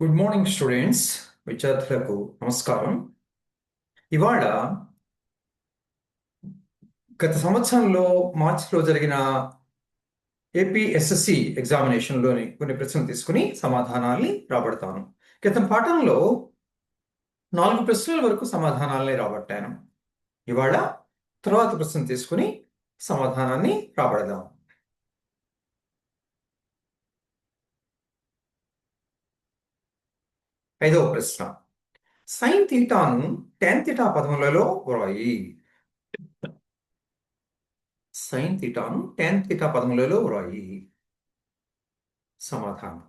Good morning students, విద్యార్థులకు నమస్కారం. ఇవాళ గత సంవత్సరంలో మార్చిలో జరిగిన ఏపీఎస్ఎస్సి ఎగ్జామినేషన్లోని కొన్ని ప్రశ్నలు తీసుకుని సమాధానాల్ని రాబడతాను. క్రితం పాఠంలో 4 ప్రశ్నల వరకు సమాధానాల్ని రాబట్టాను. ఇవాళ తర్వాత ప్రశ్న తీసుకుని సమాధానాన్ని రాబడదాం. ఐదవ ప్రశ్న, సైన్ థీటాను tan థీటా పదములలో వ్రాయి. సైన్ థీటాను tan థీటా పదములలో వ్రాయి. సమాధానం,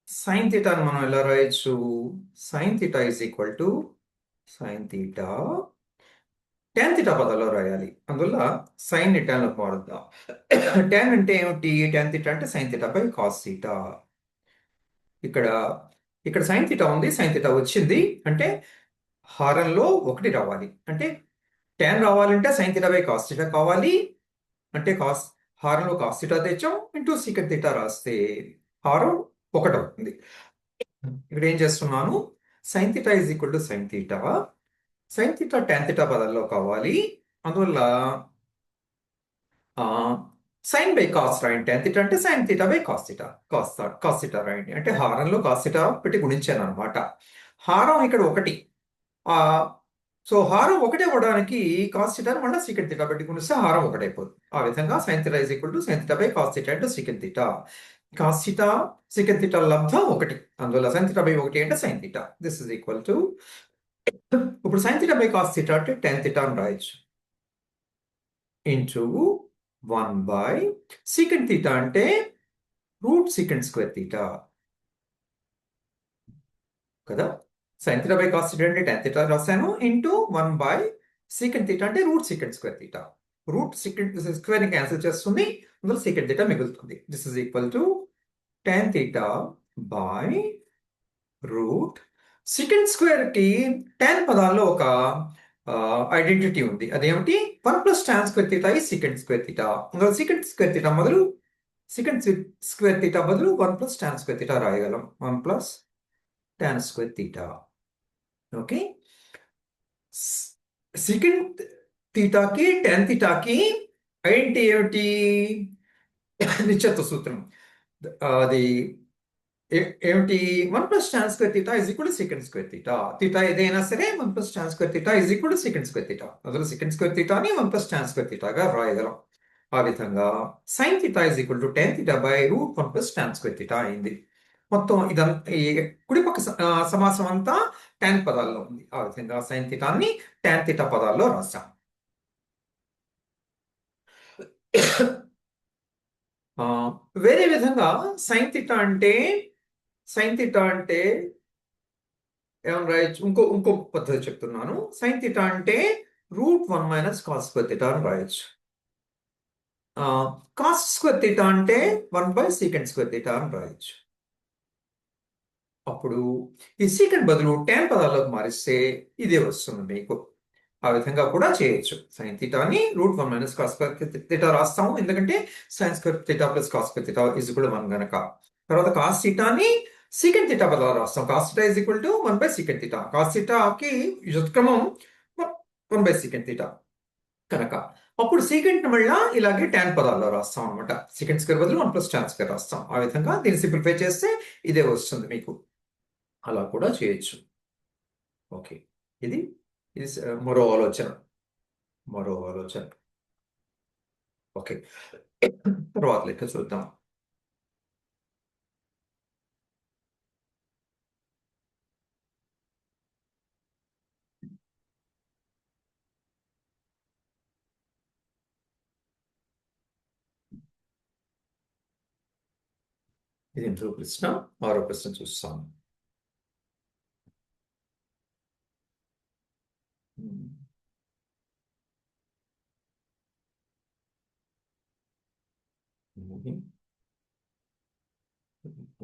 సైన్ థీటాను మనం ఎలా రాయొచ్చు? Sine theta is equal to sine theta tan theta పదాల్లో రాయాలి. అందువల్ల సైన్ ని tan లోకి మారుద్దాం. tan అంటే ఏమిటి? tan థీటా అంటే sine theta by cos theta. ఇక్కడ ఇక్కడ సైన్ థీటా ఉంది, సైన్ థీటా వచ్చింది అంటే హారంలో 1 రావాలి. అంటే tan రావాలంటే sine theta by cos theta కావాలి. అంటే హారంలో కాస్ థీటా తెచ్చాం, ఇంటూ సీకెంట్ థీటా రాస్తే హారం 1 అవుతుంది. ఇక్కడ ఏం చేస్తున్నాను? Sine theta is equal to sine theta. Sine theta tan theta పదాల్లో కావాలి. అందువల్ల సైన్ బై కాస్ రాయండి. tan థీటా అంటే sine theta by cos theta. Cos theta రాయండి. అంటే హారంలో కాస్ థీటా పెట్టి గుణించాను అనమాట. హారం ఇక్కడ 1. సో హారం 1 అవ్వడానికి కాస్ థీటా మళ్ళీ సీకెంట్ థీటా పెట్టి గుణిస్తే హారం 1 అయిపోతుంది. ఆ విధంగా sine theta is equal to sine theta by cos theta అంటే secant theta. Cos theta secant theta లబ్ధం 1. అందువల్ల సైన్ థీటా బై 1 అంటే sine theta. This is equal to, ఇప్పుడు sine theta by cos theta అంటే tan థీటా అని రాయొచ్చు. Into 1 by secant theta అంటే root secant square theta కదా. Sign theta by cos theta అంటే tan థీటా రాశాను. Into 1 by secant theta అంటే root secant square theta. Root secant square ని cancel చేస్తుంది, అందులో సీకెంట్ థీటా మిగులుతుంది. This is equal to tan theta by root secant square కి tan పదాల్లో ఒక ఐడెంటిటీ ఉంది. అదేమిటి? 1 ప్లస్ tan స్క్వేర్ థీటా ఈ సీకెంట్ స్క్వేర్ థీటా. అందులో సీకెంట్ స్క్వేర్ థీటా బదులు సీకెంట్ స్క్వేర్ థీటా బదులు 1 ప్లస్ tan స్క్వేర్ థీటా రాయగలం. 1 plus tan square theta. Okay, secant థీటాకి tan థీటాకి ఐడెంటిటీ ఏమిటి? నిశ్చత్వ సూత్రం. అది ఏమిటి? 1 plus tan square theta is equal to secant square theta. Theta ఏదైనా సరే 1 plus tan square theta is equal to secant square theta. అందులో సీకెంట్ స్క్వేర్ థీటాని 1 ప్లస్ tan స్క్వేర్ థీటాగా రాయగలం. ఆ విధంగా sine theta is equal to tan theta by root 1 plus tan square theta అయింది. మొత్తం ఇదంతా ఈ కుడిపక్క సమాసం అంతా tan పదాల్లో ఉంది. ఆ విధంగా సైన్ థీటాని tan థీటా పదాల్లో రాశాం. వేరే విధంగా సైన్ థీటా అంటే ఏమని రాయొచ్చు? ఇంకో పద్ధతి చెప్తున్నాను. సైన్ థీటా అంటే root 1 minus cos square theta అని రాయొచ్చు. కాస్ స్క్వేర్ థీటా అంటే 1 బై సీకెంట్ స్క్వేర్ థీటా అని రాయొచ్చు. అప్పుడు ఈ సీకెంట్ బదులు tan పదాల్లోకి మారిస్తే ఇదే వస్తుంది మీకు. ఆ విధంగా కూడా చేయొచ్చు. సైన్ థీటాని root 1 minus cos square theta రాస్తాము, ఎందుకంటే sine square theta plus cos square theta is equal to 1 గనక. తర్వాత కాస్ థీటాని సీకెంట్ థీటా పదాలు రాస్తాం. Cos theta is equal to 1 by secant theta. Cos థీటాకి వ్యుత్క్రమం 1 బై సీకెంట్ థీటా కనుక అప్పుడు సీకెంట్ మళ్ళా ఇలాగే tan పదాల్లో రాస్తాం అనమాట. సీకెంట్ స్క్వేర్ బదులు 1 ప్లస్ tan స్క్వేర్ రాస్తాం. ఆ విధంగా దీన్ని సింప్లిఫై చేస్తే ఇదే వస్తుంది మీకు. అలా కూడా చేయొచ్చు. ఓకే, ఇది ఇది మరో ఆలోచన. ఓకే, తర్వాత లెక్క చూద్దాం. ఇది ఇంకో ప్రశ్న. మరో ప్రశ్న చూస్తాం.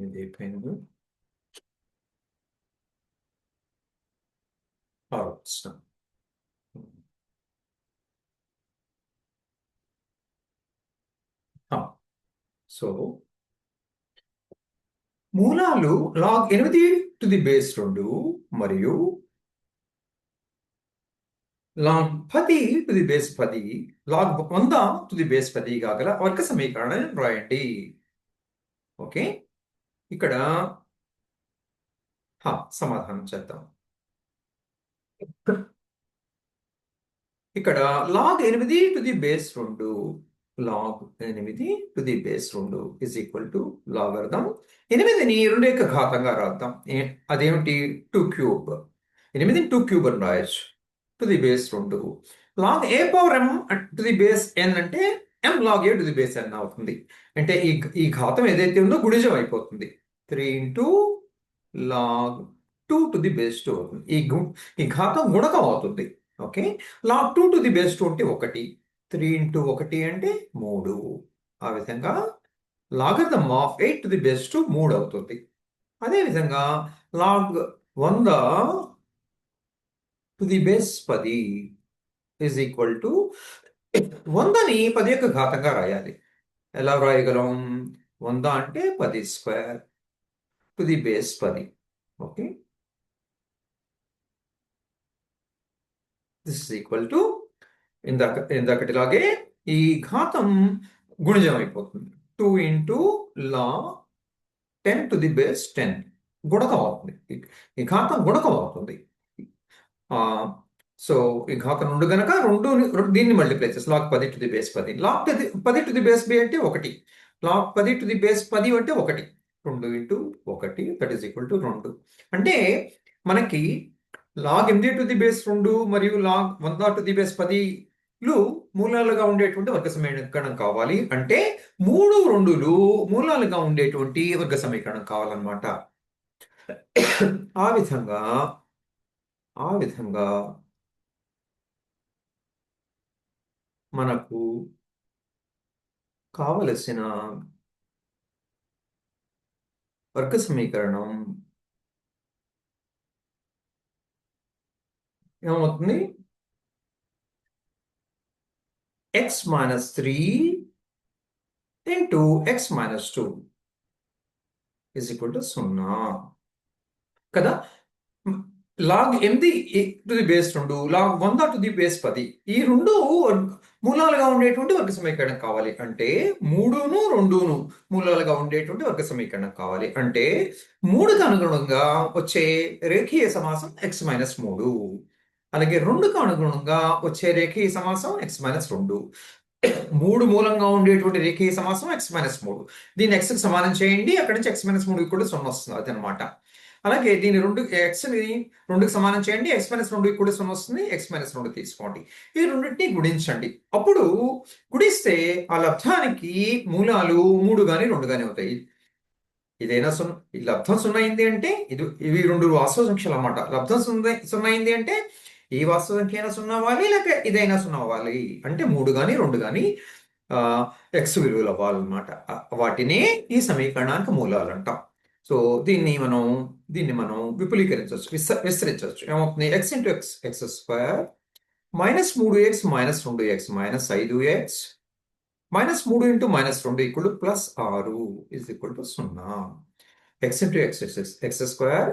ఇది అయిపోయింది. మరో ప్రశ్న. సో మూలాలు లాగ్ 8 టు ది బేస్ 2 మరియు log 10 to the base 10 log 100 to the base 10 గల వర్గ సమీకరణాన్ని రాయండి. ఓకే, ఇక్కడ సమాధానం చేద్దాం. ఇక్కడ log 8 to the base 2 log 8 to the base 2 is equal to logarithm 8ని 2 యొక్క ఘాతంగా రాద్దాం. అదేమిటి? 2 క్యూబ్. 8ని 2 క్యూబ్ అని రాయొచ్చు. To the base 2 log a power m to the base n అంటే m log a to the base n అవుతుంది. అంటే ఈ ఘాతం ఏదైతే ఉందో గుణిజం అయిపోతుంది. 3 into log 2 to the base 2 అవుతుంది. ఈ ఘాతం గుణకం అవుతుంది. Okay, log 2 to the base 2 అంటే 1. 3 ఇంటూ 1 అంటే 3. ఆ విధంగా logarithm of 8 to the base 2 3 అవుతుంది. అదేవిధంగా log 100 to the base 10 is equal to 100ని 10 యొక్క ఘాతంగా రాయాలి. ఎలా రాయగలం? 100 అంటే 10 square to the base 10. Okay, this is equal to ఇందాకటిలాగే ఈ ఘాతం గుణిజం అయిపోతుంది. 2 into log 10 to the base 10 గుణకం అవుతుంది. ఈ ఘాతం గుణకం అవుతుంది. సో ఈ ఘాతం 2 గనక దీన్ని మల్టిప్లై చేసి log 10 to the base 10. Log 10 to the base b అంటే 1. లాగ్ 10 టు ది బేస్ 10 అంటే 1. 2 into 1 that is equal to 2. అంటే మనకి లాగ్ 8 టు ది బేస్ 2 మరియు లాగ్ 100 టు ది బేస్ 10 మూలాలుగా ఉండేటువంటి వర్గ సమీకరణం కావాలి. అంటే 3 2లు మూలాలుగా ఉండేటువంటి వర్గ సమీకరణం కావాలన్నమాట. ఆ విధంగా మనకు కావలసిన వర్గ సమీకరణం ఏమవుతుంది? x minus 3 into x minus 2 is equal to 0 కదా. Log 8 to the base 2 log 100 to the base 10 ఈ రెండు మూలాలుగా ఉండేటువంటి వర్గ సమీకరణం కావాలి. అంటే 3ను 2ను మూలాలుగా ఉండేటువంటి వర్గ సమీకరణం కావాలి. అంటే 3కు అనుగుణంగా వచ్చే రేఖీయ సమాసం x మైనస్ 3, అలాగే 2కు అనుగుణంగా వచ్చే రేఖీయ సమాసం x మైనస్ 2. 3 మూలంగా ఉండేటువంటి రేఖీయ సమాసం x మైనస్ 3. దీన్ని x కి సమానం చేయండి. అక్కడి నుంచి x మైనస్ 3 కూడా 0 వస్తుంది. అదనమాట. అలాగే దీన్ని x ని 2కి సమానం చేయండి. x మైనస్ 2 కూడా 0 వస్తుంది. x మైనస్ 2 తీసుకోండి. ఈ రెండింటిని గుణించండి. అప్పుడు గుణిస్తే ఆ లబ్ధానికి మూలాలు 3 గాని 2 గాని అవుతాయి. ఇదైనా ఈ లబ్ధం 0 అయింది అంటే ఇవి 2 వాస్తవ సంఖ్యలు అన్నమాట. లబ్ధం 0 అయింది అంటే ఈ వాస్తవ సంఖ్య అయినా 0 అవ్వాలి, లేక ఇదైనా 0 అవ్వాలి. అంటే 3 గాని 2 గాని x విలువలు అవ్వాలన్నమాట. వాటినే ఈ సమీకరణానికి మూలాలు అంటాం. సో దీన్ని మనం విపులీకరించవచ్చు, విస్తరించవచ్చు. ఏమవుతుంది? x into X square minus 3x minus 2x minus 5x minus 3 into minus 2 equal plus 6 is equal to 0. X into X square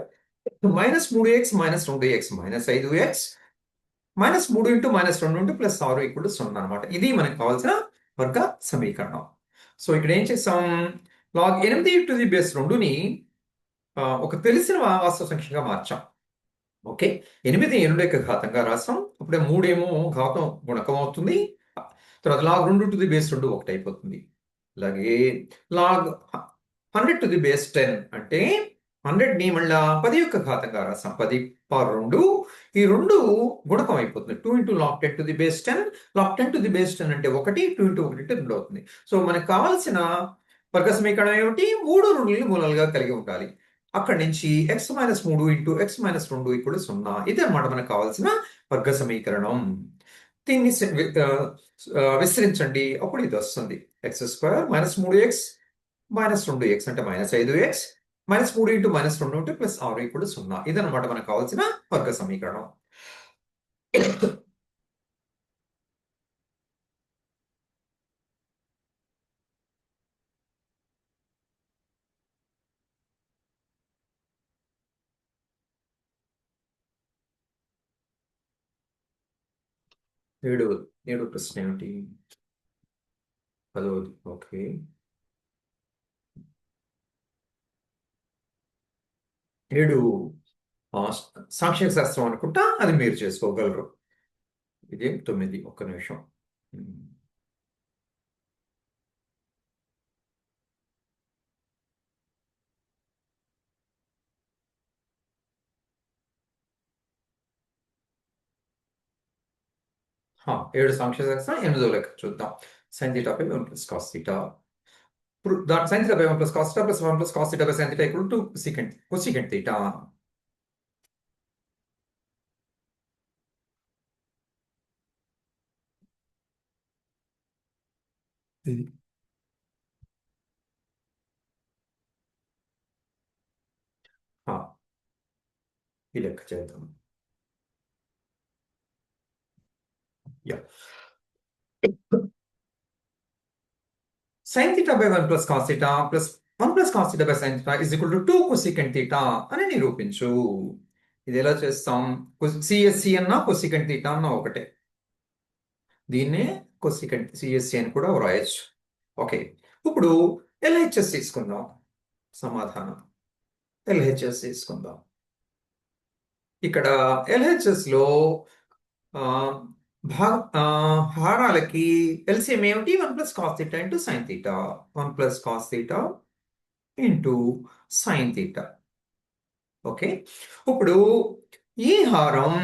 minus 3x minus 2x minus 5x minus 3 into minus 2 into plus 6 equal to 0 అనమాట. ఇది మనకు కావాల్సిన వర్గ సమీకరణం. So ఇక్కడ ఏం చేసాం? Log 8 to the base 2ని ఒక తెలిసిన వాస్తవ సంఖ్యగా మార్చాం. ఓకే, 8 2 యొక్క ఘాతంగా రాసాం. అప్పుడే 3 ఏమో ఘాతం గుణకం అవుతుంది. తర్వాత లాగ్ 2 టు ది బేస్ 2 ఒకటి అయిపోతుంది. అలాగే లాగ్ 100 టు ది బేస్ 10 అంటే 100ని మళ్ళా 10 యొక్క ఘాతంగా రాసాం. 10 పవర్ 2. ఈ 2 గుణకం అయిపోతుంది. 2 into log 10 to the base 10. Log 10 to the base 10 అంటే 1. 2 ఇంటూ 1 అంటే 2 అవుతుంది. సో మనకు కావాల్సిన వర్గ సమీకరణం ఏమిటి? 3 2ని మూలాలుగా కలిగి ఉండాలి. అక్కడి నుంచి x minus 3 into X minus 2 equal 0. ఇది అన్నమాట మనకు కావాల్సిన వర్గ సమీకరణం. దీన్ని విస్తరించండి. అప్పుడు ఇది వస్తుంది. X square minus 3x minus 2x అంటే minus 5x minus 3 into minus 2 ఉంటే ప్లస్ 6 ఈక్వల్ 0. ఇదనమాట మనకు కావాల్సిన వర్గ సమీకరణం. ఏడో ప్రశ్న ఏమిటి? 10వ. ఓకే. ఏడు సాంఖ్య శాస్త్రం అనుకుంటా, అది మీరు చేసుకోగలరు. ఇదే 9. ఒక్క నిమిషం. ఉమ్. ఏడు సాంఖ్య శాస్త్రం 8వ లెక్క చూద్దాం. Sign theta by 1 plus cos theta. ఇప్పుడు దాని sign theta by 1 plus cos theta plus 1 plus cos theta by sine theta equal to cosecant theta. ఇది ఈ లెక్క చేద్దాం. Yeah. Sign theta by 1 plus cos theta plus 1 plus cos theta by sine theta is equal to 2 cosecant theta అని నిరూపించు. ఇది ఎలా చేస్తాం? CSC అన్నా cosecant theta అన్నా ఒకటే. దీన్నే కొసీకెంట్ సిఎస్సి అని కూడా వ్రాయొచ్చు. ఓకే. ఇప్పుడు ఎల్హెచ్ఎస్ తీసుకుందాం. సమాధానం ఎల్హెచ్ఎస్ తీసుకుందాం. ఇక్కడ ఎల్హెచ్ఎస్ లో హారాలకి ఎల్సిఎం ఏమిటి? 1 plus cos theta into sine theta. 1 plus cos theta into sine theta. Okay. ఇప్పుడు ఈ హారం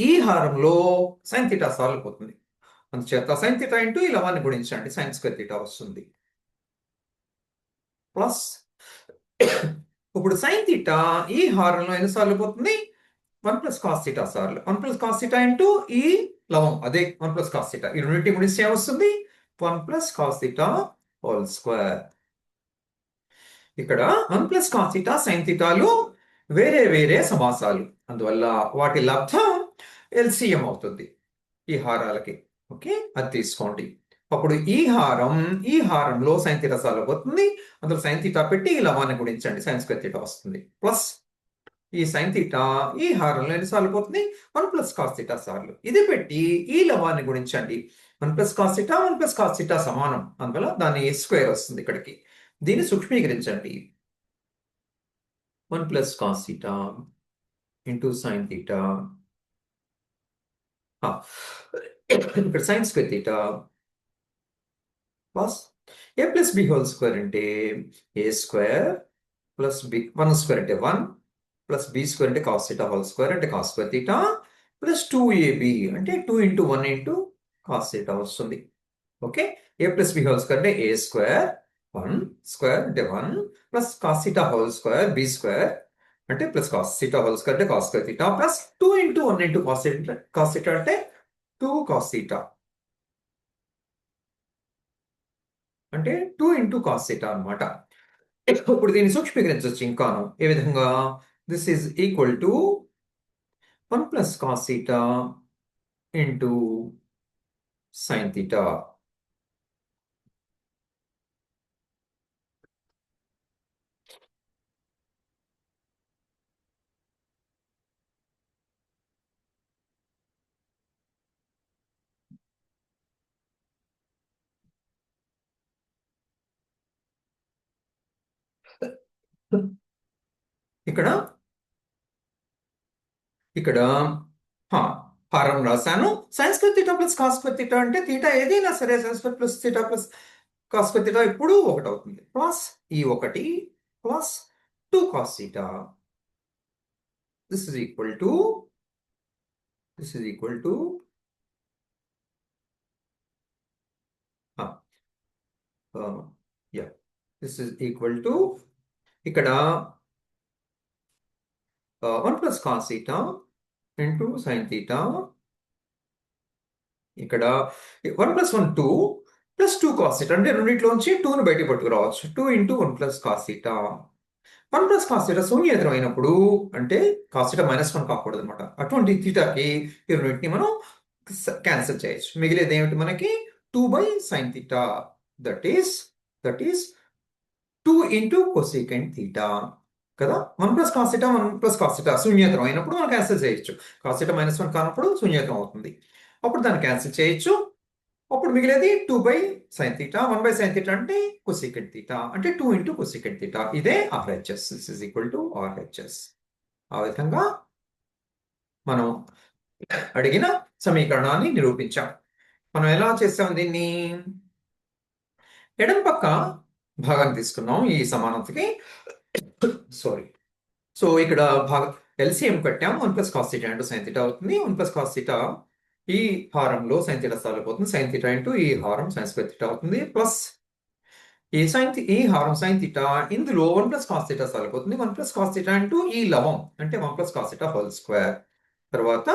ఈ హారంలో సైన్ థీటా సార్లు పోతుంది. అందుచేత సైన్ థీటా ఇంటూ ఈ లవాన్ని గుణించండి, సైన్ స్క్వేర్ థీటా వస్తుంది. ప్లస్ ఇప్పుడు సైన్ థీటా ఈ హారంలో ఎన్నిసార్లు పోతుంది? 1 ప్లస్ కాస్ థీటా సార్లు. 1 ప్లస్ కాస్ థీటా ఇంటూ ఈ లవం, అదే 1 ప్లస్ కాస్ థీటా. ఈ రెండింటి గుణిస్తే వస్తుంది 1 plus cos theta whole square. ఇక్కడ 1 ప్లస్ కాస్ థీటా సైన్ థీటాలు వేరే వేరే సమాసాలు, అందువల్ల వాటి లబ్ధం ఎల్సిఎం అవుతుంది ఈ హారాలకి. ఓకే, అది తీసుకోండి. అప్పుడు ఈ హారంలో సైన్ థీటా సార్లు పోతుంది, అందులో సైన్ థీటా పెట్టి ఈ లవాన్ని గుణించండి, సైన్ స్క్వేర్ థీటా వస్తుంది. ప్లస్ ఈ సైన్ థీటా ఈ హారంలో ఎన్నిసార్లు పోతుంది? 1 ప్లస్ కాస్ థీటా సార్లు. ఇది పెట్టి ఈ లవాన్ని గుణించండి. 1 plus cos theta 1 plus cos theta సమానం, అందువల్ల దాని స్క్వేర్ వస్తుంది ఇక్కడికి. దీన్ని సూక్ష్మీకరించండి. 1 plus cos theta into sine theta, ఇక్కడ సైన్ స్క్వేర్ థీటా ప్లస్ ఏ ప్లస్ బి హోల్ స్క్వేర్ అంటే a square plus B, 1 square అంటే 1 ప్లస్ బి స్క్వేర్ అంటే కాస్ థీటా హోల్ స్క్వేర్ అంటే cos square theta plus 2ab అంటే 2 into 1 into cos theta వస్తుంది. Okay, a plus b whole square అంటే a square 1 square అంటే 1 plus cos theta whole square b square అంటే plus cos theta whole square అంటే cos square theta plus 2 into 1 into cos theta అంటే 2 cos theta అంటే 2 into cos theta అనమాట. ఇప్పుడు దీన్ని సూక్ష్మీకరించవచ్చు ఇంకాను. ఏ విధంగా? This is equal to 1 plus cos theta into sine theta. ఇక్కడ ఇక్కడ హారం రాశాను. Sign square theta plus cos square theta అంటే థీటా ఏదైనా సరే sine square plus theta plus cos square theta ఇప్పుడు ఒకటి అవుతుంది. ప్లస్ ఈ ఒకటి plus 2 cos theta. This is equal to this is equal to ఇక్కడ 1 plus cos theta into sine theta. ఇక్కడ 1 ప్లస్ 1 2 ప్లస్ 2 కాస్ థీటా అంటే రెండింటిలోంచి 2ను బయటకు పట్టుకురావచ్చు. 2 into 1 plus cos theta. 1 plus cos theta శూన్యేతరం అయినప్పుడు అంటే కాస్ థీటా -1 కాకూడదు అనమాట. అటువంటి థీటాకి ఈ రెండింటిని మనం క్యాన్సిల్ చేయొచ్చు. మిగిలేది ఏమిటి మనకి? 2 by sine theta, that is 2 into cosecant theta కదా. 1 plus cos theta 1 plus cos theta శూన్యేతరం అయినప్పుడు మనం క్యాన్సిల్ చేయొచ్చు. కాస్ థీటా -1 కానప్పుడు శూన్యేతరం అవుతుంది. అప్పుడు దాన్ని క్యాన్సిల్ చేయొచ్చు. అప్పుడు మిగిలేది 2/sin θ. 1/sin θ అంటే cosecant θ అంటే 2 into cosecant θ. ఇదే RHS. This is equal to RHS. ఆ విధంగా మనం అడిగిన సమీకరణాన్ని నిరూపించాం. మనం ఎలా చేసాం దీన్ని? ఎడమ పక్క భాగాన్ని తీసుకున్నాం ఈ సమానతకి. సారీ. సో ఇక్కడ ఎల్సిఎం కట్టాం. 1 + cos θ into sin θ అవుతుంది. 1 + cos θ ఈ హారంలో sin θ స్థానంలో పోతుంది. sin θ into ఈ హారం sin² θ అవుతుంది. ప్లస్ ఈ హారం sin θ ఇందులో 1 + cos θ స్థానంలో పోతుంది. 1 + cos θ into ఈ లవం అంటే 1 + cos θ హోల్ స్క్వేర్. తర్వాత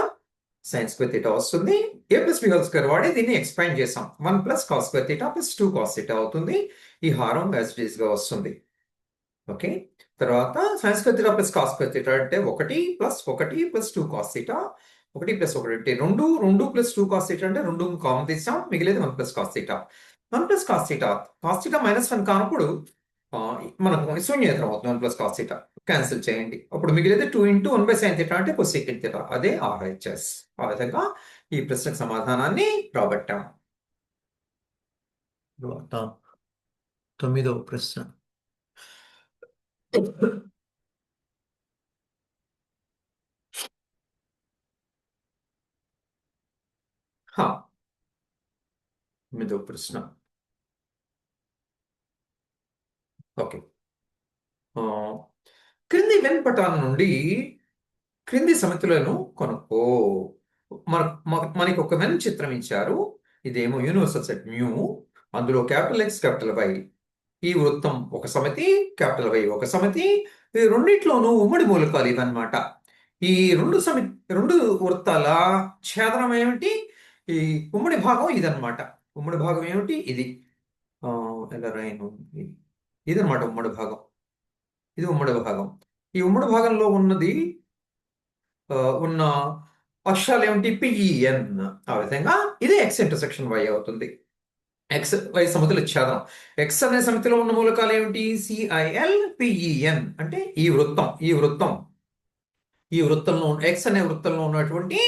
sin² θ వస్తుంది. a+b హోల్ స్క్వేర్ వాడి దీన్ని ఎక్స్పాండ్ చేసాం. 1 + cos² θ + 2 cos θ అవుతుంది. ఈ హారం యాజ్ ఇట్ ఈస్ గా వస్తుంది. ఓకే. తర్వాత sin² θ + cos² θ అంటే 1 + 1 + 2 cos θ. 1 + 1 అంటే 2, 2 + 2 cos θ అంటే 2 కామన్ తీసాం. మిగిలేది 1 + cos θ. 1 + cos θ. cos θ -1 కానప్పుడు మనకు శూన్యేతరం అవుతుంది. 1 + cos θ క్యాన్సిల్ చేయండి. అప్పుడు మిగిలేది 2 into 1/sin θ అంటే cosecant θ. అదే RHS. ఆ విధంగా ఈ ప్రశ్నకు సమాధానాన్ని రాబట్టాం. తర్వాత 9వ ప్రశ్న. హా, 9వ ప్రశ్న. ఓకే. ఆ, క్రింది వెన్పటాల నుండి క్రింది సమితులను కనుక్కో. మనకి ఒక వెన్ చిత్రం ఇచ్చారు. ఇదేమో యూనివర్సల్ సెట్ మ్యూ. అందులో X, Y ఈ వృత్తం ఒక సమితి, Y ఒక సమితి. ఈ రెండిట్లోనూ ఉమ్మడి మూలకాలు ఇవన్నమాట. ఈ రెండు వృత్తాల ఛేదనం ఏమిటి? ఈ ఉమ్మడి భాగం ఇదన్నమాట. ఉమ్మడి భాగం ఏమిటి? ఇది. ఎలా రాయను? ఇదన్నమాట ఉమ్మడి భాగం. ఇది ఉమ్మడి భాగం. ఈ ఉమ్మడి భాగంలో ఉన్న అక్షరాలు ఏమిటి? పిఈఎన్. ఆ విధంగా ఇదే X ఇంటర్సెక్షన్ Y అవుతుంది. XY సమితుల ఛేదనం. X అనే సమితిలో ఉన్న మూలకాలు ఏమిటి? CIL PEN అంటే ఈ వృత్తంలో X అనే వృత్తంలో ఉన్నటువంటి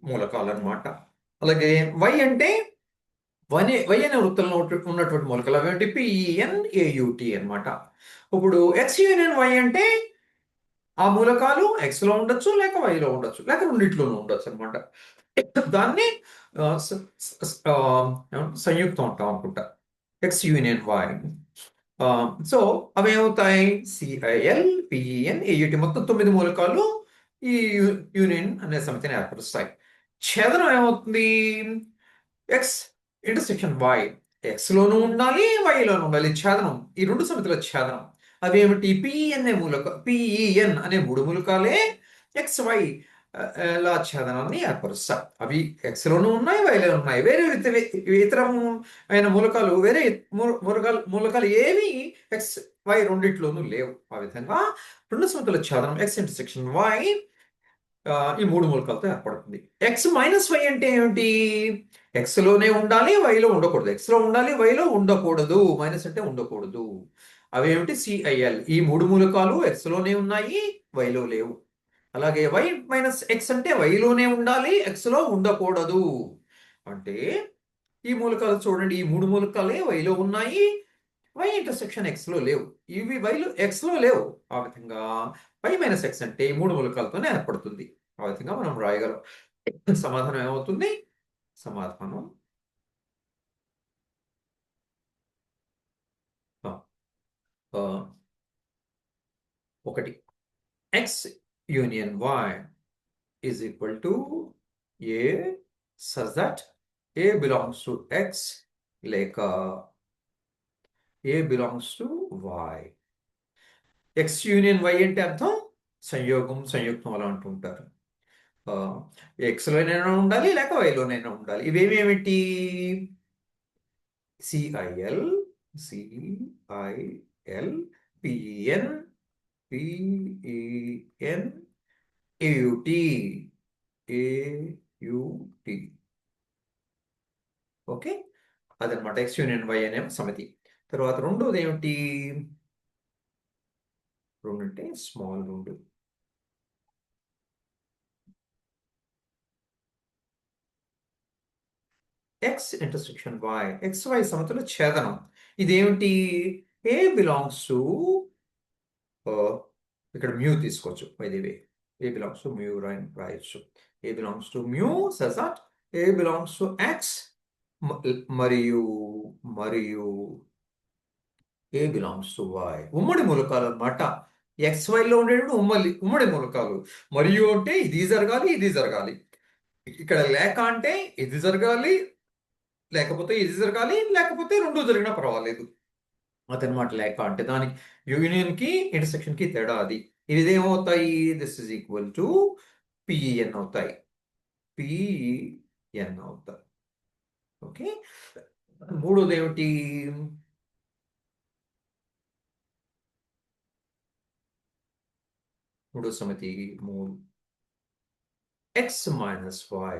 మూలకాలు అన్నమాట. అలాగే Y అంటే Y అనే వృత్తంలో ఉన్నటువంటి మూలకాలు అవేంటి? PEN AUT అన్నమాట. ఇప్పుడు X యూనియన్ Y అంటే ఆ మూలకాలు X లో ఉండొచ్చు, లేక Y లో ఉండొచ్చు, లేక రెండిట్లోనూ ఉండొచ్చు అనమాట. దాన్ని సంయుక్తం అంటాం అనుకుంటా. X union Y. సో అవి ఏమవుతాయి? CIL PEN AUT మొత్తం 9 మూలకాలు ఈ యూనియన్ అనే సమితిని ఏర్పరుస్తాయి. ఛేదనం ఏమవుతుంది? X intersection Y. X లోనూ ఉండాలి, Y లోనూ ఉండాలి. ఛేదనం ఈ రెండు సమితుల ఛేదనం. అవేమిటి? PEN అనే 3 మూలకాలే XY లా ఛేదనాన్ని ఏర్పరుస్తాయి. అవి X లోనూ ఉన్నాయి, Y లోనూ ఉన్నాయి. వేరే ఇతరమైన మూలకాలు మూలకాలు ఏవి XY రెండిట్లోనూ లేవు. ఆ విధంగా రెండు సమితుల ఛేదనం X ఇంటర్సెక్షన్ Y ఈ 3 మూలకాలతో ఏర్పడుతుంది. X - Y అంటే ఏమిటి? X లోనే ఉండాలి, Y లో ఉండకూడదు. X లో ఉండాలి, Y లో ఉండకూడదు. మైనస్ అంటే ఉండకూడదు. అవేమిటి? CIL. ఈ 3 మూలకాలు X లోనే ఉన్నాయి, Y లో లేవు. అలాగే Y - X అంటే Y లోనే ఉండాలి, X లో ఉండకూడదు. అంటే ఈ మూలకాలు చూడండి. ఈ 3 మూలకాలే Y లో ఉన్నాయి, Y ఇంటర్సెక్షన్ X లో లేవు. ఇవి X లో లేవు. ఆ విధంగా Y - X అంటే ఈ 3 మూలకాలతోనే ఏర్పడుతుంది. ఆ విధంగా మనం రాయగలం. సమాధానం ఏమవుతుంది? సమాధానం 1. X union Y is equal to A such that A belongs to X లేక A belongs to Y. X union Y అంటే అర్థం సంయోగం, సంయుక్తం అలా అంటుంటారు. X లోనైనా ఉండాలి, లేక Y లోనైనా ఉండాలి. ఇవేమేమిటి? CIL PEN AUT. ఓకే. అదనమాట X యూనియన్ Y అనే సమితి. తర్వాత రెండోది ఏమిటి? 2 అంటే small 2. X intersection y, x y సమతుల ఛేదనం. ఇదేమిటి? ఏ బిలాంగ్స్ టు, ఇక్కడ మ్యూ తీసుకోవచ్చు. Way a belongs to mu రాయొచ్చు. A belongs to mu such that a belongs to x మరియు మరియు ఏ బిలాంగ్స్ టు వై. ఉమ్మడి మూలకాలు అన్నమాట. ఎక్స్ వైలో ఉండేటువంటి ఉమ్మడి మూలకాలు. మరియు అంటే ఇది జరగాలి, ఇది జరగాలి. ఇక్కడ లేక అంటే ఇది జరగాలి, లేకపోతే ఇది జరగాలి, లేకపోతే రెండు జరిగినా పర్వాలేదు. అదనమాట లేక అంటే. దానికి యూనియన్ కి ఇంటర్సెక్షన్ కి తేడా అది. ఇదేమవుతాయి? This is equal to P N అవుతాయి. పిఎన్ అవుతాయి. ఓకే. మూడోది ఏమిటి? మూడో సమితి 3 ఎక్స్ మైనస్ వై.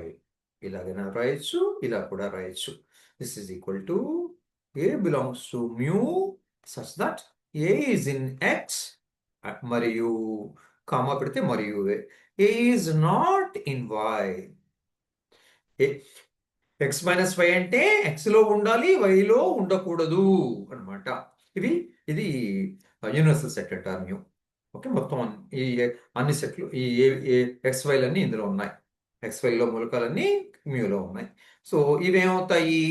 ఇలాగైనా రాయొచ్చు, ఇలా కూడా రాయొచ్చు. This is equal to a belongs to mu such that a is in x మరియు కామా పెడితే మరియు a is not in y. X minus y అంటే ఎక్స్ లో ఉండాలి, వైలో ఉండకూడదు అనమాట. ఇది యూనివర్సల్ సెట్ అంటారు మ్యూ. ఓకే. మొత్తం ఈ అన్ని సెట్లు ఈ ఎక్స్ వైలన్నీ ఇందులో ఉన్నాయి. ఎక్స్ వైలో మూలకాలన్నీ మ్యూలో ఉన్నాయి. సో ఇవేమవుతాయి?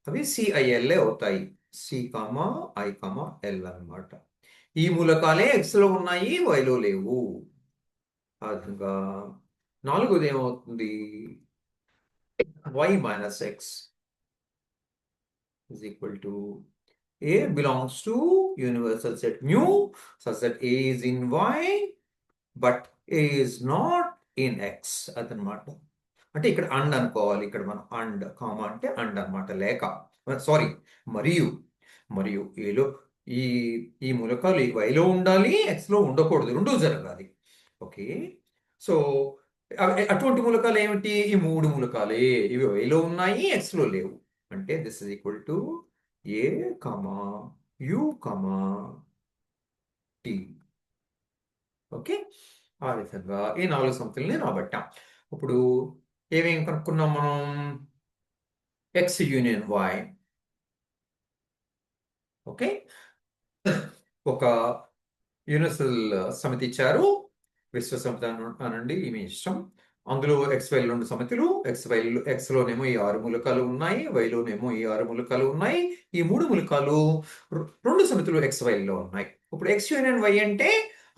అవి సిఐఎల్ఏ అవుతాయి. C comma I comma L అనమాట. ఈ మూలకాలే ఎక్స్ లో ఉన్నాయి, వైలో లేవు. ఆ విధంగా నాలుగోది ఏమవుతుంది? y minus x is equal to A belongs to universal set mu such that A is in y but A is not in x అదనమాట. అంటే ఇక్కడ అండ్ అనుకోవాలి. ఇక్కడ మనం అండ్ కామా అంటే అండ్ అనమాట. లేక సారీ మరియు మరియు ఏలో ఈ ఈ మూలకాలు ఈ వైలో ఉండాలి, ఎక్స్ లో ఉండకూడదు, రెండూ జరగాలి. ఓకే. సో అటువంటి మూలకాలు ఏమిటి? ఈ మూడు మూలకాలే. ఇవి వైలో ఉన్నాయి, ఎక్స్ లో లేవు. అంటే this is equal to A comma you comma T. Okay. ఆ విధంగా ఈ 4 సంఖ్యల్ని రాబట్టాం. ఇప్పుడు ఏమేం కనుక్కున్నాం మనం? X union Y. ఓకే. ఒక యూనివర్సల్ సమితి ఇచ్చారు. విశ్వ సమితి అనండి, మీ ఇష్టం. అందులో ఎక్స్ వైలు 2 సమితులు. ఎక్స్ లోనేమో ఈ 6 మూలకాలు ఉన్నాయి, వైలోనేమో ఈ 6 మూలకాలు ఉన్నాయి. ఈ 3 మూలకాలు 2 సమితులు ఎక్స్ వైల్లో ఉన్నాయి. ఇప్పుడు ఎక్స్ యూనియన్ వై అంటే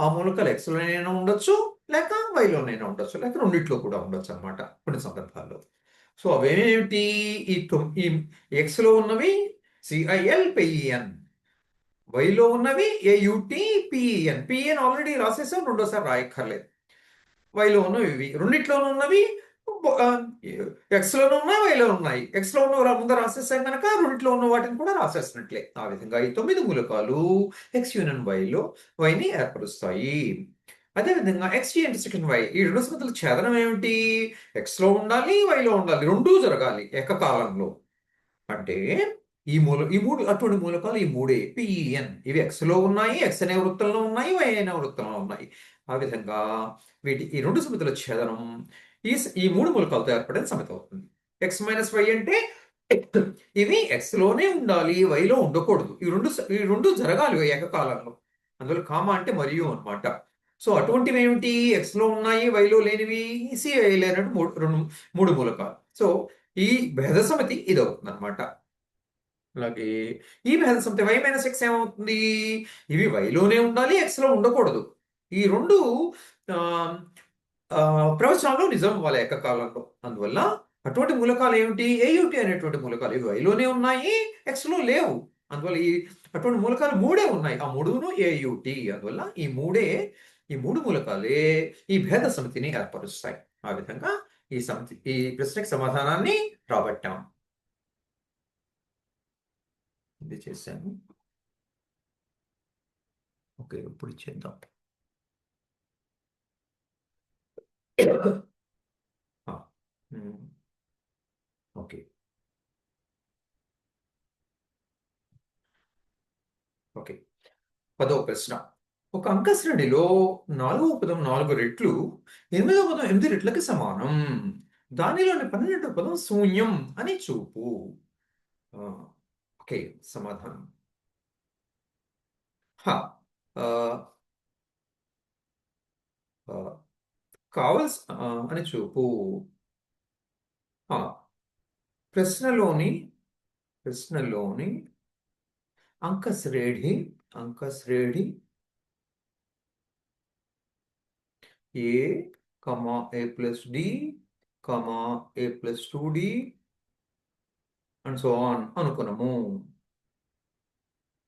ఆ మూలకాలు ఎక్స్ లోనైనా ఉండొచ్చు, లేక వైలోనైనా ఉండొచ్చు, లేక రెండిట్లో కూడా ఉండొచ్చు అనమాట కొన్ని సందర్భాల్లో. సో అవేమిటి? ఈ ఎక్స్ లో ఉన్నవి సిఐఎల్ పిఈఎన్, వైలో ఉన్నవి ఏయుటి పిఈఎన్. పిఈఎన్ ఆల్రెడీ రాసేసాం, రెండోసారి రాయక్కర్లేదు. వైలో ఉన్నవి ఇవి. రెండిట్లోనూ ఉన్నవి ఎక్స్ లోనూ ఉన్నాయి, వైలో ఉన్నాయి. ఎక్స్ లో ఉన్న ముందు రాసేసాం కనుక రెండిట్లో ఉన్న వాటిని కూడా రాసేసినట్లే. ఆ విధంగా ఈ 9 మూలకాలు ఎక్స్ యూనియన్ వైని ఏర్పరుస్తాయి. అదేవిధంగా ఎక్స్ ఇంటర్సెక్షన్ వై, ఈ 2 సమితుల ఛేదనం ఏమిటి? ఎక్స్ లో ఉండాలి, వైలో ఉండాలి, రెండూ జరగాలి ఏకకాలంలో. అంటే ఈ మూడు అటువంటి మూలకాలు ఈ మూడే పిఈఎన్. ఇవి ఎక్స్ లో ఉన్నాయి, ఎక్స్ అనే వృత్తంలో ఉన్నాయి, వై అనే వృత్తంలో ఉన్నాయి. ఆ విధంగా ఈ 2 సమితుల ఛేదనం ఈ 3 మూలకాలతో ఏర్పడిన సమితి అవుతుంది. ఎక్స్ మైనస్ వై అంటే ఇవి ఎక్స్ లోనే ఉండాలి, వైలో ఉండకూడదు. ఈ రెండు జరగాలి ఏకకాలంలో. అందువల్ల కామా అంటే మరియు అనమాట. సో అటువంటివి ఏమిటి? ఎక్స్ లో ఉన్నాయి, వైలో లేనివి సిఐ లేనట్టు మూడు మూలకాలు. సో ఈ భేద సమితి ఇది అవుతుంది అనమాట. అలాగే ఈ భేద సమితి వై మైనస్ ఎక్స్ ఏమవుతుంది? ఇవి వైలోనే ఉండాలి, ఎక్స్ లో ఉండకూడదు. ఈ రెండు ప్రవచనాలు నిజం వాళ్ళ ఏకకాలంలో. అందువల్ల అటువంటి మూలకాలు ఏమిటి? ఏయుటి అనేటువంటి మూలకాలు ఇవి వైలోనే ఉన్నాయి, ఎక్స్ లో లేవు. అందువల్ల అటువంటి మూలకాలు మూడే ఉన్నాయి. ఆ మూడును ఏయుటి. అందువల్ల ఈ మూడు మూలకాలే ఈ భేద సమితిని ఏర్పరుస్తాయి. ఆ విధంగా ఈ ప్రశ్నకి సమాధానాన్ని రాబట్టాం. ఇది చేశాను. ఓకే, ఇప్పుడు చేద్దాం. ఓకే ఓకే 10వ ప్రశ్న. ఒక అంక శ్రేణిలో 4వ పదం 4 రెట్లు, 8వ పదం 8 రెట్లకి సమానం. దానిలోని 12వ పదం శూన్యం అని చూపు. ఆ, ఓకే, సమాధానం. హ, ఆ, ఆ, అని చూపు. ఆ, ప్రశ్నలోని ప్రశ్నలోని అంకశ్రేణి అంకశ్రేణి a comma a plus d comma a plus 2d and so on అనుకున్నాము.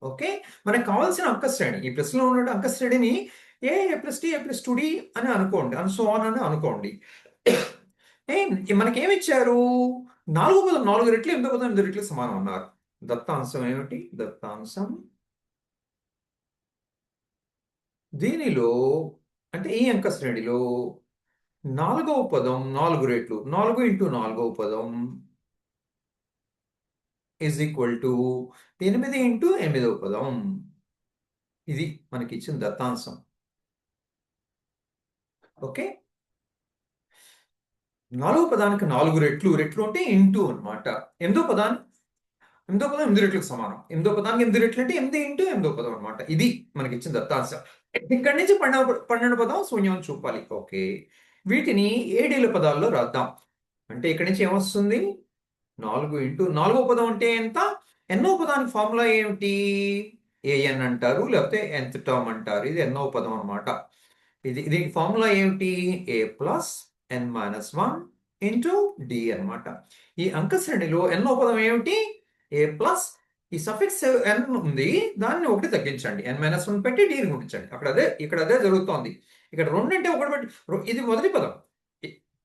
ఓకే, మనకు కావాల్సిన అంకశ్రేణి, ఈ ప్రశ్నలో ఉన్న అంకశ్రేణిని a plus d a plus 2d అని అనుకోండి, అండ్ సో ఆన్ అని అనుకోండి. మనకేమి ఇచ్చారు? 4 పదం 4 రెట్లు, 8 పదం 8 రెట్లు సమానం అన్నారు. దత్తాంశం ఏమిటి? దత్తాంశం దీనిలో అంటే ఈ అంక శ్రేణిలో 4వ పదం 4 రెట్లు, 4 ఇంటూ 4వ పదం ఈజ్ ఈక్వల్ టు 8 ఇంటూ 8వ పదం. ఇది మనకి ఇచ్చిన దత్తాంశం. ఓకే, 4వ పదానికి 4 రెట్లు, రెట్లు అంటే ఇంటూ అనమాట. 8వ పదం 8 రెట్లకు సమానం. 8వ పదానికి 8 రెట్లు అంటే 8 ఇంటూ 8వ పదం అనమాట. ఇది మనకి ఇచ్చిన దత్తాంశం. ఇక్కడి నుంచి 12వ పదం శూన్యం చూపాలి. ఓకే, వీటిని ఏడేళ్ళ పదాల్లో రాద్దాం. అంటే ఇక్కడి నుంచి ఏమొస్తుంది? 4 ఇంటూ 4వ పదం అంటే ఎంత? ఎన్నో పదానికి ఫార్ములా ఏమిటి? ఏఎన్ అంటారు, లేకపోతే nth టర్మ్ అంటారు. ఇది ఎన్నో పదం అనమాట. దీనికి ఫార్ములా ఏమిటి? ఏ ప్లస్ ఎన్ మైనస్ 1 ఇంటూ డి అనమాట. ఈ అంక శ్రేణిలో ఎన్నో పదం ఏమిటి? ఏ ప్లస్ ఈ సఫిక్స్ ఎన్ ఉంది, దాన్ని ఒకటి తగ్గించండి, n-1 పెట్టి డీని గుణించండి. ఇక్కడ అదే జరుగుతోంది. ఇక్కడ 2 అంటే ఒకటి పెట్టి ఇది మొదటి పదం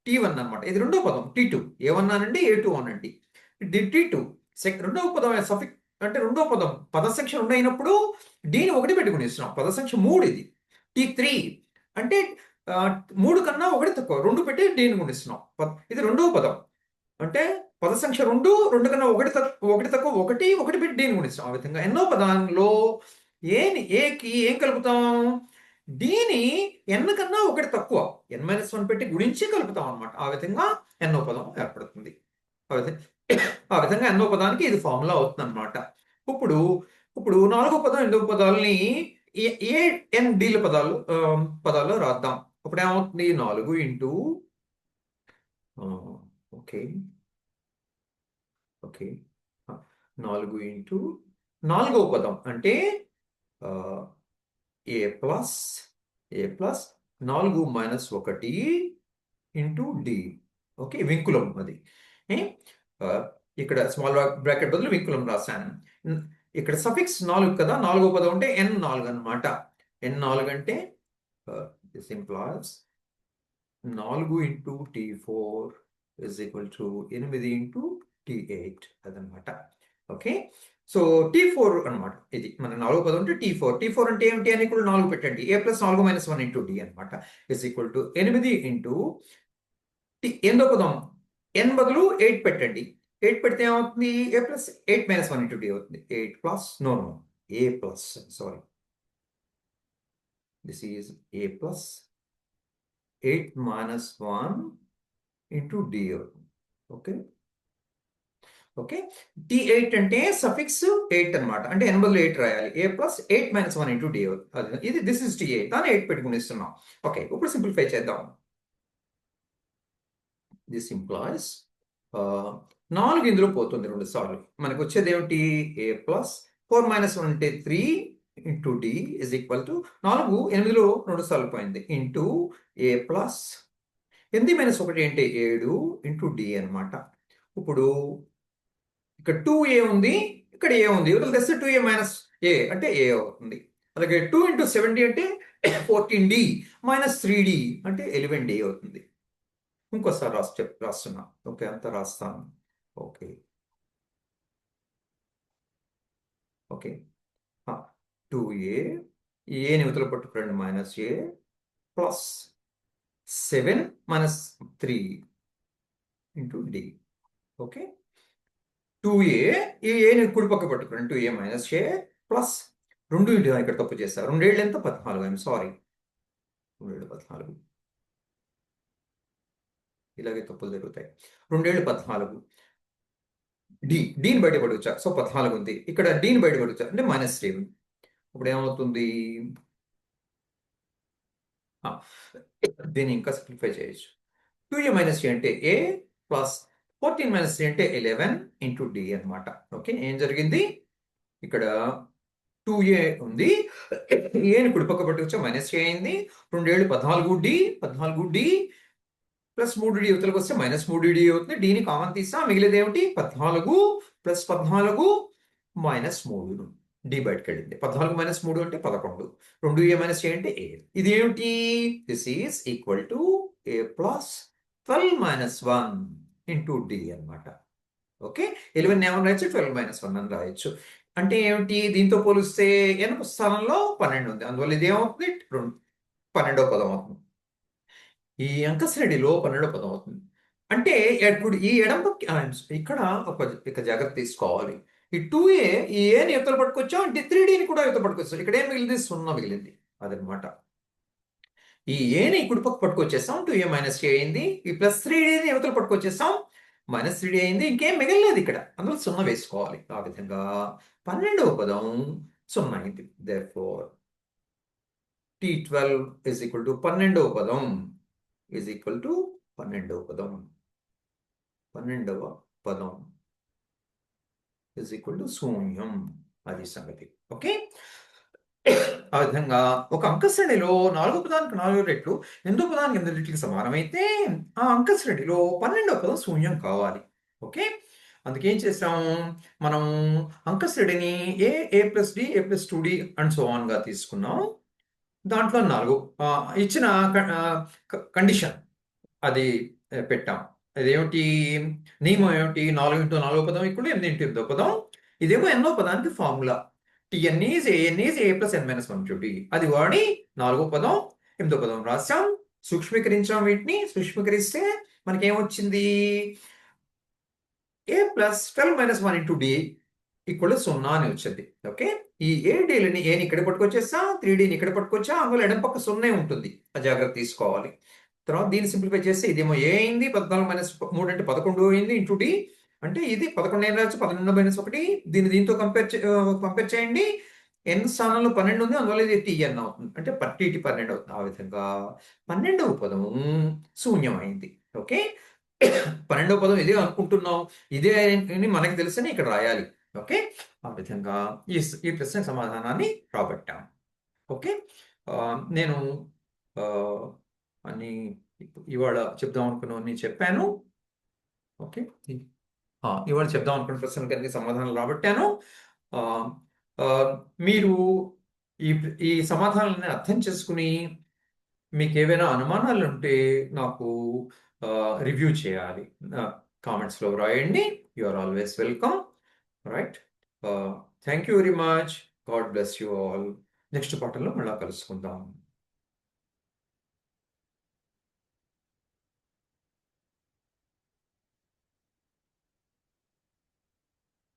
T1 అనమాట, ఇది రెండో పదం T2. A1 అనండి, A2 అనండి. T2 రెండవ పదం సఫిక్ అంటే రెండో పదం పద సంఖ్య 2 అయినప్పుడు డీని ఒకటి పెట్టి గుణిస్తున్నాం. పద సంఖ్య 3 ఇది. T3 అంటే 3 కన్నా ఒకటి తక్కువ, 2 పెట్టి డీని గుణిస్తున్నాం. ఇది రెండవ పదం అంటే పద సంఖ్య 2, 2 కన్నా ఒకటి తక్కువ, ఒకటి పెట్టి డీని గుణిస్తాం. ఆ విధంగా ఎన్నో పదాల్లో ఏకి ఏం కలుపుతాం? డీని ఎన్ కన్నా ఒకటి తక్కువ, n-1 పెట్టి గుణించి కలుపుతాం అనమాట. ఆ విధంగా ఎన్నో పదం ఏర్పడుతుంది. ఆ విధంగా ఎన్నో పదానికి ఇది ఫార్ములా అవుతుంది అనమాట. ఇప్పుడు ఇప్పుడు 4వ పదం 8వ పదాలని ఏ ఎన్ డీల పదాల్లో రాద్దాం. ఇప్పుడు ఏమవుతుంది? 4 ఇంటూ ఓకే ఓకే 4 ఇంటూ 4వ పదం అంటే a plus 4 minus 1 into d. Okay, vinculum అది. ఇక్కడ స్మాల్ బ్రాకెట్ బదులు వింకులం రాశాను. ఇక్కడ సఫిక్స్ 4 కదా, 4వ పదం అంటే n4 అనమాట. n4 అంటే this implies 4 into T4 is equal to 8 into T8 అదనమాట. ఓకే, సో T4 అనమాట. ఇది మన 4వ పదం అంటే T4 అంటే ఏమిటి అని కూడా 4 పెట్టండి. A plus 4 minus 1 into d అనమాట ఇస్ ఈక్వల్ టు 8 ఇంటూ ఎనిమిదో పదం n బదులు 8 పెట్టండి. 8 పెడితే ఏమవుతుంది? A plus 8 minus 1 into d అవుతుంది. 8 plus no A plus sorry this is A plus 8 minus 1 into d అవుతుంది. ఓకే ఓకే, T8 అంటే సఫిక్స్ 8 అనమాట. అంటే n బదులు 8 రాయాలి. A plus 8 minus 1 into d అవుతుంది. ఇది దిస్ ఇస్ T8, దాన్ని 8 పెట్టుకుని ఇస్తున్నాం. ఓకే, ఇప్పుడు సింప్లిఫై చేద్దాం. దిస్ ఇంప్లాయిస్ 4 ఇందులో పోతుంది 2 సార్లు. మనకు వచ్చేది ఏమిటి? A ప్లస్ 4 మైనస్ 1 అంటే 3 into d is equal to 4 8లో 2 సార్లు పోయింది ఇంటూ A ప్లస్ 8 మైనస్ 1 అంటే 7 ఇంటూ డి అనమాట. ఇప్పుడు ఇక్కడ 2a ఉంది, ఇక్కడ a ఉంది. ఇవతల తెస్తే 2a మైనస్ a అంటే a అవుతుంది. అలాగే 2 ఇంటూ 7d అంటే 14d మైనస్ 3d అంటే 11d అవుతుంది. ఇంకోసారి రాస్తున్నా. ఓకే, అంతా రాస్తాను. ఓకే ఓకే 2a ఏని ఇవతల పట్టుకురండి, minus a plus 7 minus 3 into d. Okay, 2a ఈ ఏని కుడి పక్క పట్టుకురండి, 2a minus a plus 2 into ఇక్కడ తప్పు చేస్తారు. 2 ఏళ్ళు ఎంత? 14. I'm sorry, 2 14. ఇలాగే తప్పులు జరుగుతాయి. 2 14 డీని బయటపడవచ్చా? సో 14 ఉంది. ఇక్కడ డీని బయటపడవచ్చా అంటే -3 ఉంది. ఇప్పుడు ఏమవుతుంది? ఆ, దీన్ని ఇంకా సింప్లిఫై చేయొచ్చు. 2a మైనస్ డి అంటే ఏ ప్లస్ 14 మైనస్ 3 అంటే 11 ఇంటూ డి అనమాట. ఓకే, ఏం జరిగింది? ఇక్కడ 2a ఉంది, ఏని కుడిపక్క పట్టుకొచ్చా -a అయింది. 2 14d ప్లస్ 3d యువతలకు వస్తే -3d అవుతుంది. డీని కామన్ తీసా, మిగిలిది ఏమిటి? 14 ప్లస్ 14 మైనస్ 3. డి బయటకు వెళ్ళింది. 14 మైనస్ 3 అంటే 11. 2a మైనస్ ఏ అంటే ఏ. ఇది ఏమిటి? This is equal to a plus 12 minus 1 into d అనమాట. ఓకే, 11 ఏమని రాయొచ్చు? 12 మైనస్ 1 అని రాయొచ్చు. అంటే ఏమిటి? దీంతో పోలిస్తే ఎనక స్థానంలో 12 ఉంది, అందువల్ల ఇది ఏమవుతుంది? 12వ పదం అవుతుంది. ఈ అంక శ్రేణిలో 12వ పదం అవుతుంది. అంటే ఇప్పుడు ఈ ఎడమ ఇక్కడ ఇక జాగ్రత్త తీసుకోవాలి. ఈ 2a ఈ ఏని యువతలు పట్టుకొచ్చాం అంటే 3dని కూడా యువతలు పట్టుకొచ్చాం. ఇక్కడ ఏం మిగిలింది? 0 మిగిలింది. అదనమాట. ఈ ఏని కుడిపక్క పట్టుకొచ్చేసాం, 2a మైనస్ ఏ అయింది. ఈ ప్లస్ 3dని యువతలు పట్టుకొచ్చేసాం, -3d అయింది. ఇంకేం మిగలలేదు ఇక్కడ, అందులో 0 వేసుకోవాలి. ఆ విధంగా 12వ పదం 0 అయింది. therefore t12 is equal to 12వ పదం is equal to 12వ పదం. 12వ పదం is equal to శూన్యం. అది సంగతి. ఓకే, ఆ విధంగా ఒక అంక శ్రేణిలో 4వ పదానికి 4 రెట్లు, 8వ పదానికి 8 రెట్లకి సమానమైతే ఆ అంక శ్రేణిలో 12వ పదం శూన్యం కావాలి. ఓకే, అందుకేం చేసాం మనం? అంక శ్రేణిని a plus d, a plus 2d and so on గా తీసుకున్నాం. దాంట్లో 4 ఇచ్చిన కండిషన్ అది పెట్టాం. అదేమిటి? నియమం ఏమిటి? 4 ఇంటూ 4వ పదం ఈక్వల్ 8 ఇంటూ 8వ పదం. ఇదేమో ఎన్నో పదానికి formula. Tn is an is a plus n minus 1 to d. అది వాడి 4వ పదం 8వ పదం రాసాం, సూక్ష్మీకరించాం. వీటిని సూక్ష్మీకరిస్తే మనకేమొచ్చింది? a plus 12 minus 1 into d equal 0 అని వచ్చింది. ఓకే, ఈ ఏని ఇక్కడ పట్టుకొచ్చేసా, 3dని ఇక్కడ పట్టుకొచ్చా, అందులో ఎడం పక్క 0 ఉంటుంది. ఆ జాగ్రత్త తీసుకోవాలి. తర్వాత దీన్ని సింప్లిఫై చేస్తే ఇదేమో ఏ అయింది, 14 మైనస్ 3 అంటే 11 అయింది ఇంటూ డి అంటే ఇది 11 ఏం రావచ్చు? 12 మైనస్ 1. దీన్ని దీంతో కంపేర్ చేయండి. n స్థానంలో 12 ఉంది, అందువల్ల ఇది tn అవుతుంది. అంటే tt 12 అవుతుంది. ఆ విధంగా 12వ పదం శూన్యమైంది. ఓకే, 12వ పదం ఇదే అనుకుంటున్నాం, ఇదే అని మనకి తెలుసని ఇక్కడ రాయాలి. ఓకే, ఆ విధంగా ఈ ప్రశ్న సమాధానాన్ని రాబట్టాం. ఓకే, నేను అని ఇవాళ చెప్దాం అనుకున్నవన్నీ చెప్పాను. ఓకే, ఇవాళ చెప్దాం అనుకున్న ప్రశ్నలకి అన్ని సమాధానాలు రాబట్టాను. మీరు ఈ సమాధానాలను అర్థం చేసుకుని మీకు ఏవైనా అనుమానాలు ఉంటే నాకు రివ్యూ చేయాలి. కామెంట్స్లో రాయండి. You are always welcome. Right, thank you very much. God bless you all. Next పాఠంలో మళ్ళా కలుసుకుందాం.